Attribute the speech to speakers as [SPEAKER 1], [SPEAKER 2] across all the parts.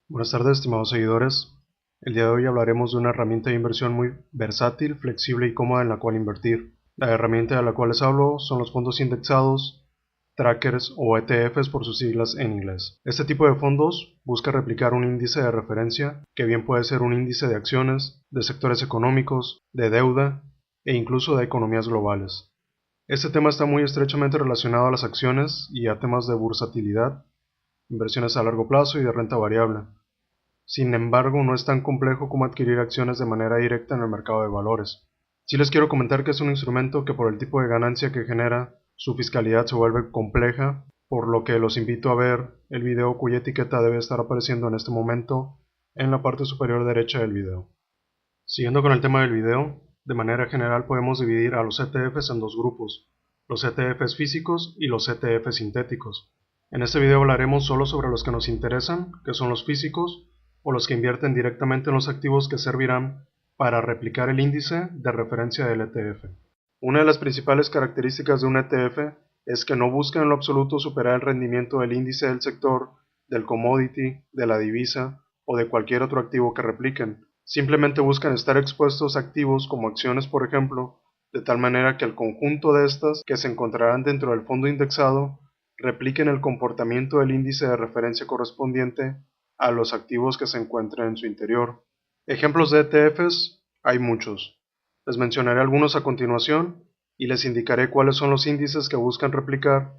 [SPEAKER 1] Buenas tardes, estimados seguidores. El día de hoy hablaremos de una herramienta de inversión muy versátil, flexible y cómoda en la cual invertir. La herramienta de la cual les hablo son los fondos indexados, trackers o ETFs por sus siglas en inglés. Este tipo de fondos busca replicar un índice de referencia que bien puede ser un índice de acciones, de sectores económicos, de deuda e incluso de economías globales. Este tema está muy estrechamente relacionado a las acciones y a temas de bursatilidad, inversiones a largo plazo y de renta variable. Sin embargo, no es tan complejo como adquirir acciones de manera directa en el mercado de valores. Sí les quiero comentar que es un instrumento que por el tipo de ganancia que genera, su fiscalidad se vuelve compleja, por lo que los invito a ver el video cuya etiqueta debe estar apareciendo en este momento en la parte superior derecha del video. Siguiendo con el tema del video, de manera general podemos dividir a los ETFs en dos grupos, los ETFs físicos y los ETFs sintéticos. En este video hablaremos solo sobre los que nos interesan, que son los físicos, o los que invierten directamente en los activos que servirán para replicar el índice de referencia del ETF. Una de las principales características de un ETF es que no busca en lo absoluto superar el rendimiento del índice del sector, del commodity, de la divisa o de cualquier otro activo que repliquen. Simplemente buscan estar expuestos a activos como acciones, por ejemplo, de tal manera que el conjunto de estas que se encontrarán dentro del fondo indexado repliquen el comportamiento del índice de referencia correspondiente a los activos que se encuentren en su interior. Ejemplos de ETFs hay muchos. Les mencionaré algunos a continuación y les indicaré cuáles son los índices que buscan replicar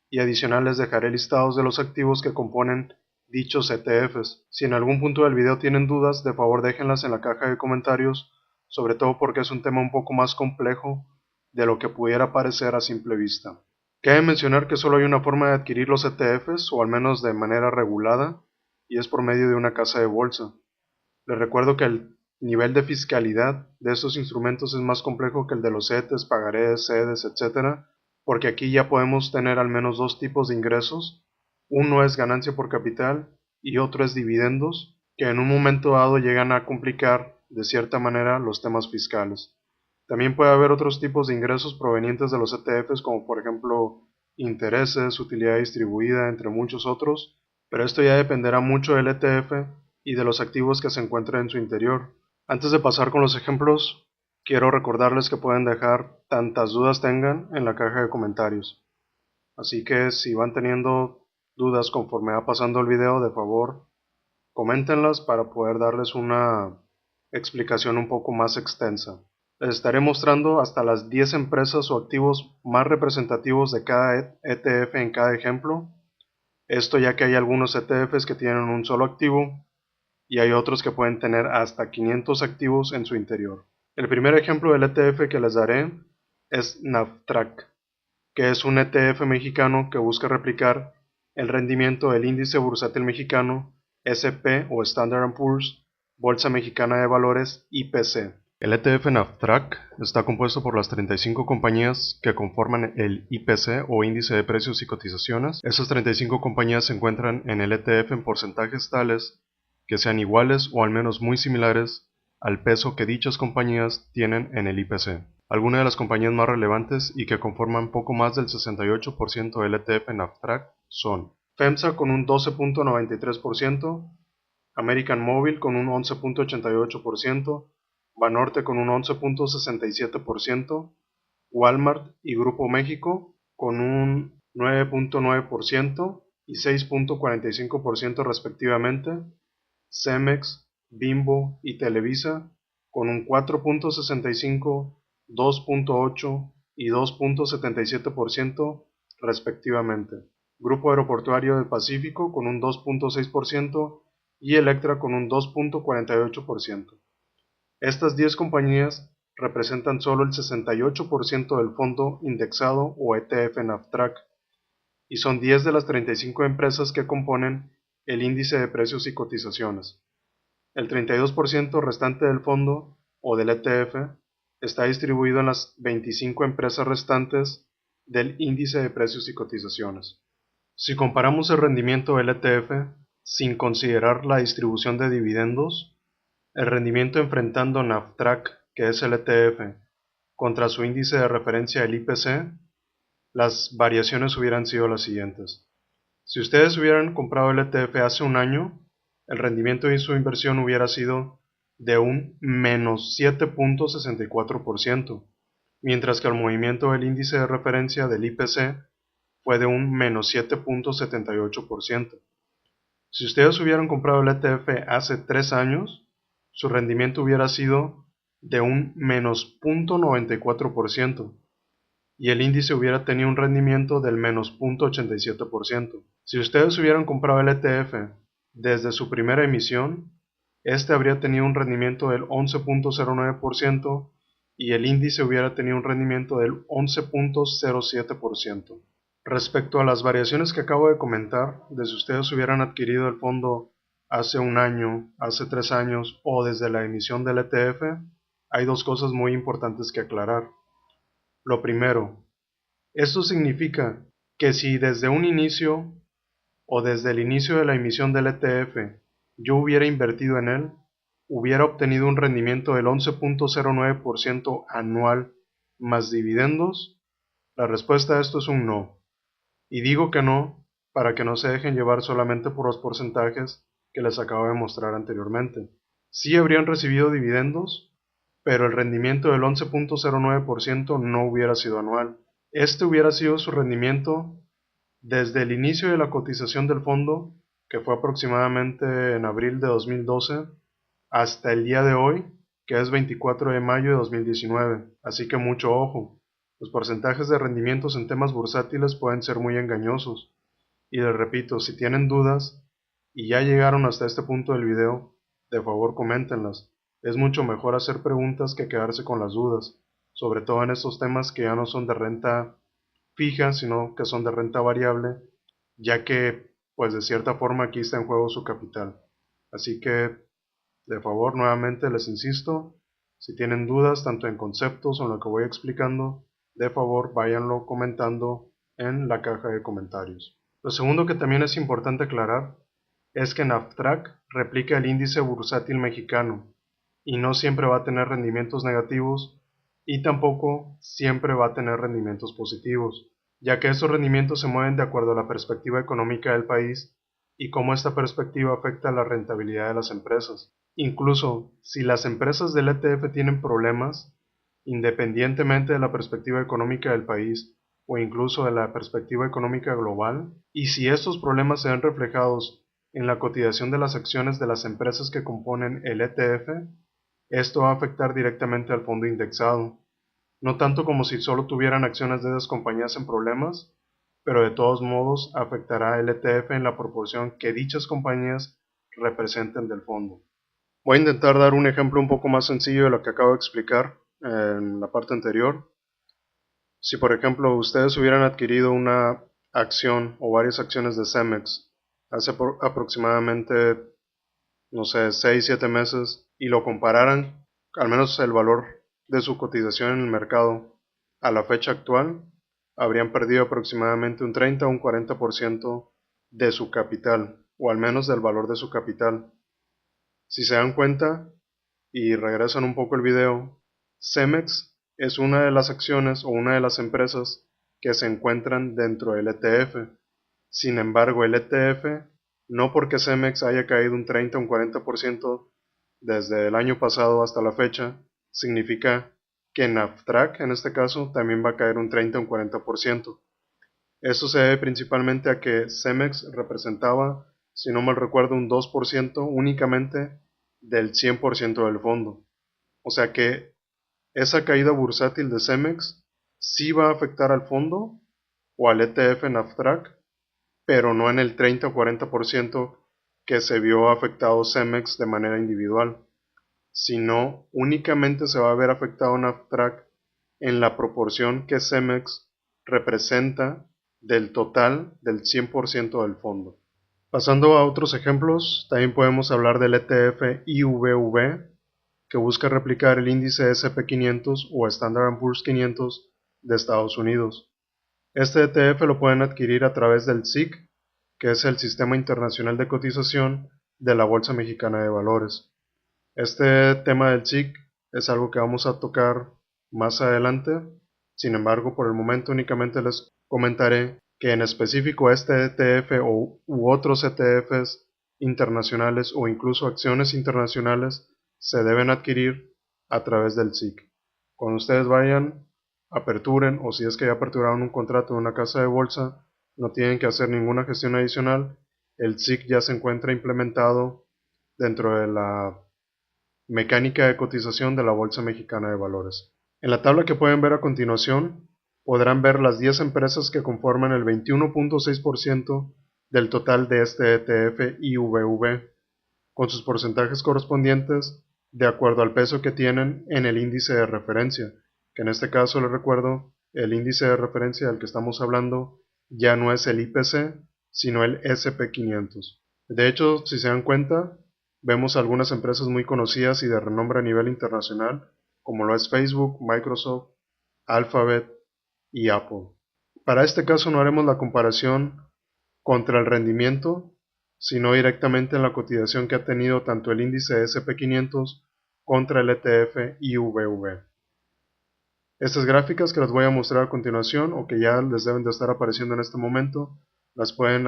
[SPEAKER 1] y adicional les dejaré listados de los activos que componen dichos ETFs. Si en algún punto del video tienen dudas, de favor déjenlas en la caja de comentarios, sobre todo porque es un tema un poco más complejo de lo que pudiera parecer a simple vista. Cabe mencionar que solo hay una forma de adquirir los ETFs, o al menos de manera regulada, y es por medio de una casa de bolsa. Les recuerdo que el nivel de fiscalidad de estos instrumentos es más complejo que el de los CETES, pagarés, CEDES, etc., porque aquí ya podemos tener al menos dos tipos de ingresos. Uno es ganancia por capital y otro es dividendos, que en un momento dado llegan a complicar de cierta manera los temas fiscales. También puede haber otros tipos de ingresos provenientes de los ETFs, como por ejemplo intereses, utilidad distribuida, entre muchos otros, pero esto ya dependerá mucho del ETF y de los activos que se encuentren en su interior. Antes de pasar con los ejemplos, quiero recordarles que pueden dejar tantas dudas tengan en la caja de comentarios. Así que si van teniendo dudas conforme va pasando el video, de favor, coméntenlas para poder darles una explicación un poco más extensa. Les estaré mostrando hasta las 10 empresas o activos más representativos de cada ETF en cada ejemplo. Esto ya que hay algunos ETFs que tienen un solo activo y hay otros que pueden tener hasta 500 activos en su interior. El primer ejemplo del ETF que les daré es Navtrack, que es un ETF mexicano que busca replicar el rendimiento del índice bursátil mexicano SP o Standard Poor's, Bolsa Mexicana de Valores IPC. El ETF Navtrack está compuesto por las 35 compañías que conforman el IPC o Índice de Precios y Cotizaciones. Esas 35 compañías se encuentran en el ETF en porcentajes tales que sean iguales o al menos muy similares al peso que dichas compañías tienen en el IPC. Algunas de las compañías más relevantes y que conforman poco más del 68% del ETF Navtrack son FEMSA con un 12.93%, American Mobile con un 11.88%, Banorte con un 11.67%, Walmart y Grupo México con un 9.9% y 6.45% respectivamente, Cemex, Bimbo y Televisa con un 4.65%, 2.8% y 2.77% respectivamente. Grupo Aeroportuario del Pacífico con un 2.6% y Electra con un 2.48%. Estas 10 compañías representan solo el 68% del fondo indexado o ETF Navtrack y son 10 de las 35 empresas que componen el índice de precios y cotizaciones. El 32% restante del fondo o del ETF está distribuido en las 25 empresas restantes del índice de precios y cotizaciones. Si comparamos el rendimiento del ETF sin considerar la distribución de dividendos, el rendimiento enfrentando Navtrack, que es el ETF, contra su índice de referencia el IPC, las variaciones hubieran sido las siguientes. Si ustedes hubieran comprado el ETF hace un año, el rendimiento de su inversión hubiera sido de un menos 7.64%, mientras que el movimiento del índice de referencia del IPC fue de un menos 7.78%. Si ustedes hubieran comprado el ETF hace 3 años, su rendimiento hubiera sido de un menos 0.94% y el índice hubiera tenido un rendimiento del menos 0.87%. Si ustedes hubieran comprado el ETF desde su primera emisión, este habría tenido un rendimiento del 11.09% y el índice hubiera tenido un rendimiento del 11.07%. Respecto a las variaciones que acabo de comentar, de si ustedes hubieran adquirido el fondo hace un año, hace 3 años o desde la emisión del ETF, hay dos cosas muy importantes que aclarar. Lo primero, esto significa que si desde un inicio o desde el inicio de la emisión del ETF yo hubiera invertido en él, hubiera obtenido un rendimiento del 11.09% anual más dividendos. La respuesta a esto es un no. Y digo que no para que no se dejen llevar solamente por los porcentajes que les acabo de mostrar anteriormente. Sí habrían recibido dividendos, pero el rendimiento del 11.09% no hubiera sido anual. Este hubiera sido su rendimiento desde el inicio de la cotización del fondo, que fue aproximadamente en abril de 2012, hasta el día de hoy, que es 24 de mayo de 2019. Así que mucho ojo. Los porcentajes de rendimientos en temas bursátiles pueden ser muy engañosos. Y les repito, si tienen dudas y ya llegaron hasta este punto del video, de favor coméntenlas. Es mucho mejor hacer preguntas que quedarse con las dudas, sobre todo en estos temas que ya no son de renta fija, sino que son de renta variable, ya que, pues de cierta forma aquí está en juego su capital. Así que, de favor, nuevamente les insisto, si tienen dudas tanto en conceptos o en lo que voy explicando, de favor váyanlo comentando en la caja de comentarios. Lo segundo que también es importante aclarar es que NAFTRAC replica el índice bursátil mexicano y no siempre va a tener rendimientos negativos y tampoco siempre va a tener rendimientos positivos, ya que estos rendimientos se mueven de acuerdo a la perspectiva económica del país y cómo esta perspectiva afecta la rentabilidad de las empresas. Incluso si las empresas del ETF tienen problemas, independientemente de la perspectiva económica del país o incluso de la perspectiva económica global, y si estos problemas se ven reflejados en la cotización de las acciones de las empresas que componen el ETF, esto va a afectar directamente al fondo indexado, no tanto como si solo tuvieran acciones de esas compañías en problemas, pero de todos modos afectará el ETF en la proporción que dichas compañías representen del fondo. Voy a intentar dar un ejemplo un poco más sencillo de lo que acabo de explicar en la parte anterior. Si por ejemplo ustedes hubieran adquirido una acción o varias acciones de Cemex hace aproximadamente, no sé, 6-7 meses y lo compararan, al menos el valor de su cotización en el mercado a la fecha actual, habrían perdido aproximadamente un 30 o un 40% de su capital, o al menos del valor de su capital. Si se dan cuenta y regresan un poco el video, Cemex es una de las acciones o una de las empresas que se encuentran dentro del ETF. Sin embargo, el ETF, no porque Cemex haya caído un 30 o un 40% desde el año pasado hasta la fecha, significa que NAFTRAC, en este caso, también va a caer un 30 o un 40%. Esto se debe principalmente a que Cemex representaba, si no mal recuerdo, un 2% únicamente del 100% del fondo. O sea que esa caída bursátil de Cemex sí va a afectar al fondo o al ETF NAFTRAC, pero no en el 30 o 40% que se vio afectado Cemex de manera individual, sino únicamente se va a ver afectado NAFTRAC en la proporción que Cemex representa del total del 100% del fondo. Pasando a otros ejemplos, también podemos hablar del ETF IVV, que busca replicar el índice S&P 500 o Standard & Poor's 500 de Estados Unidos. Este ETF lo pueden adquirir a través del SIC, que es el Sistema Internacional de Cotización de la Bolsa Mexicana de Valores. Este tema del SIC es algo que vamos a tocar más adelante, sin embargo por el momento únicamente les comentaré que en específico este ETF u otros ETFs internacionales o incluso acciones internacionales se deben adquirir a través del SIC. Cuando ustedes vayan, aperturen, o si es que ya aperturaron un contrato en una casa de bolsa, no tienen que hacer ninguna gestión adicional. El SIC ya se encuentra implementado dentro de la mecánica de cotización de la Bolsa Mexicana de Valores. En la tabla que pueden ver a continuación, podrán ver las 10 empresas que conforman el 21.6% del total de este ETF IVV, con sus porcentajes correspondientes de acuerdo al peso que tienen en el índice de referencia, que en este caso les recuerdo, el índice de referencia del que estamos hablando ya no es el IPC, sino el SP500. De hecho, si se dan cuenta, vemos algunas empresas muy conocidas y de renombre a nivel internacional, como lo es Facebook, Microsoft, Alphabet y Apple. Para este caso no haremos la comparación contra el rendimiento, sino directamente en la cotización que ha tenido tanto el índice SP500 contra el ETF IVV. Estas gráficas que les voy a mostrar a continuación, o que ya les deben de estar apareciendo en este momento, las pueden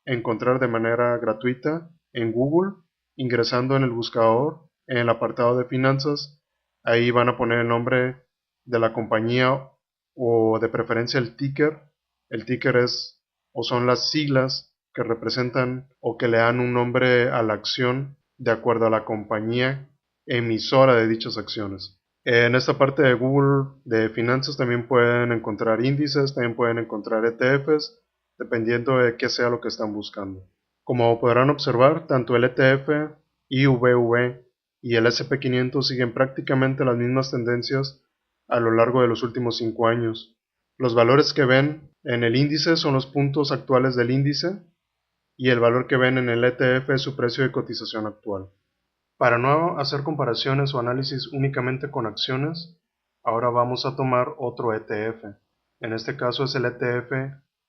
[SPEAKER 1] encontrar de manera gratuita en Google, ingresando en el buscador, en el apartado de finanzas. Ahí van a poner el nombre de la compañía o de preferencia el ticker. El ticker es o son las siglas que representan o que le dan un nombre a la acción de acuerdo a la compañía emisora de dichas acciones. En esta parte de Google de finanzas también pueden encontrar índices, también pueden encontrar ETFs, dependiendo de qué sea lo que están buscando. Como podrán observar, tanto el ETF, IVV y el SP500 siguen prácticamente las mismas tendencias a lo largo de los últimos 5 años. Los valores que ven en el índice son los puntos actuales del índice y el valor que ven en el ETF es su precio de cotización actual. Para no hacer comparaciones o análisis únicamente con acciones, ahora vamos a tomar otro ETF. En este caso es el ETF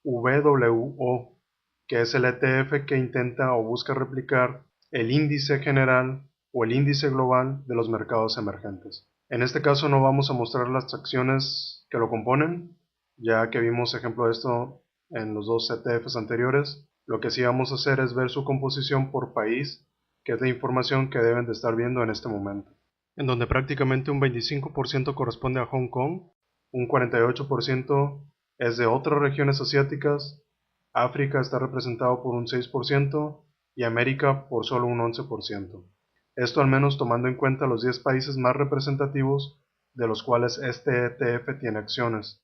[SPEAKER 1] VWO, que es el ETF que intenta o busca replicar el índice general o el índice global de los mercados emergentes. En este caso no vamos a mostrar las acciones que lo componen, ya que vimos ejemplo de esto en los dos ETFs anteriores. Lo que sí vamos a hacer es ver su composición por país, que es la información que deben de estar viendo en este momento, en donde prácticamente un 25% corresponde a Hong Kong, un 48% es de otras regiones asiáticas, África está representado por un 6% y América por solo un 11%. Esto al menos tomando en cuenta los 10 países más representativos de los cuales este ETF tiene acciones.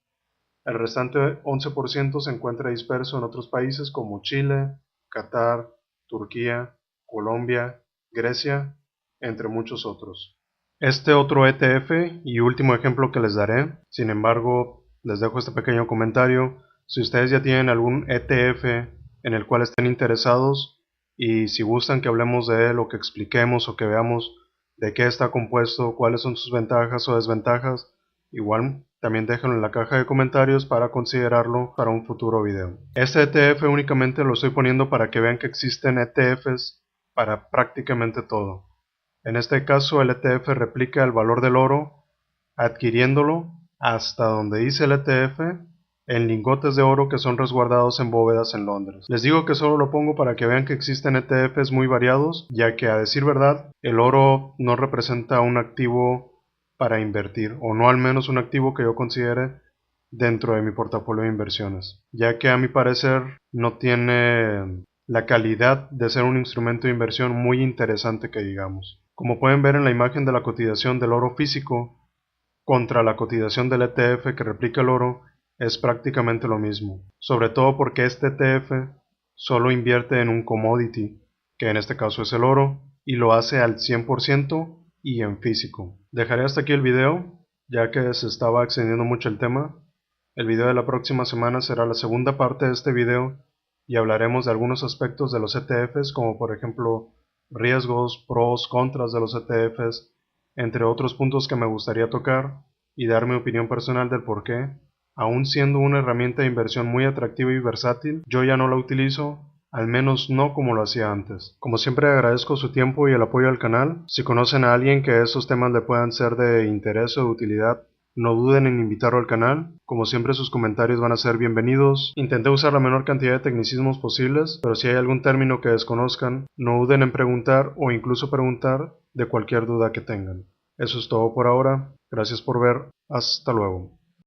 [SPEAKER 1] El restante 11% se encuentra disperso en otros países como Chile, Qatar, Turquía, Colombia, Grecia, entre muchos otros. Este otro ETF y último ejemplo que les daré, sin embargo, les dejo este pequeño comentario. Si ustedes ya tienen algún ETF en el cual estén interesados y si gustan que hablemos de él o que expliquemos o que veamos de qué está compuesto, cuáles son sus ventajas o desventajas, igual también déjenlo en la caja de comentarios para considerarlo para un futuro video. Este ETF únicamente lo estoy poniendo para que vean que existen ETFs para prácticamente todo. En este caso el ETF replica el valor del oro, adquiriéndolo hasta donde dice el ETF en lingotes de oro que son resguardados en bóvedas en Londres. Les digo que solo lo pongo para que vean que existen ETFs muy variados, ya que a decir verdad, el oro no representa un activo para invertir, o no al menos un activo que yo considere dentro de mi portafolio de inversiones, ya que a mi parecer no tiene la calidad de ser un instrumento de inversión muy interesante que digamos. Como pueden ver en la imagen de la cotización del oro físico contra la cotización del ETF que replica el oro, es prácticamente lo mismo, sobre todo porque este ETF solo invierte en un commodity, que en este caso es el oro, y lo hace al 100% y en físico. Dejaré hasta aquí el video, ya que se estaba extendiendo mucho el tema. El video de la próxima semana será la segunda parte de este video y hablaremos de algunos aspectos de los ETFs, como por ejemplo riesgos, pros, contras de los ETFs, entre otros puntos que me gustaría tocar y dar mi opinión personal del por qué, aun siendo una herramienta de inversión muy atractiva y versátil, yo ya no la utilizo, al menos no como lo hacía antes. Como siempre agradezco su tiempo y el apoyo al canal. Si conocen a alguien que esos temas le puedan ser de interés o de utilidad, No duden en invitarlo al canal, como siempre sus comentarios van a ser bienvenidos. Intenté usar la menor cantidad de tecnicismos posibles, pero si hay algún término que desconozcan, no duden en preguntar o incluso preguntar de cualquier duda que tengan. Eso es todo por ahora, gracias por ver, hasta luego.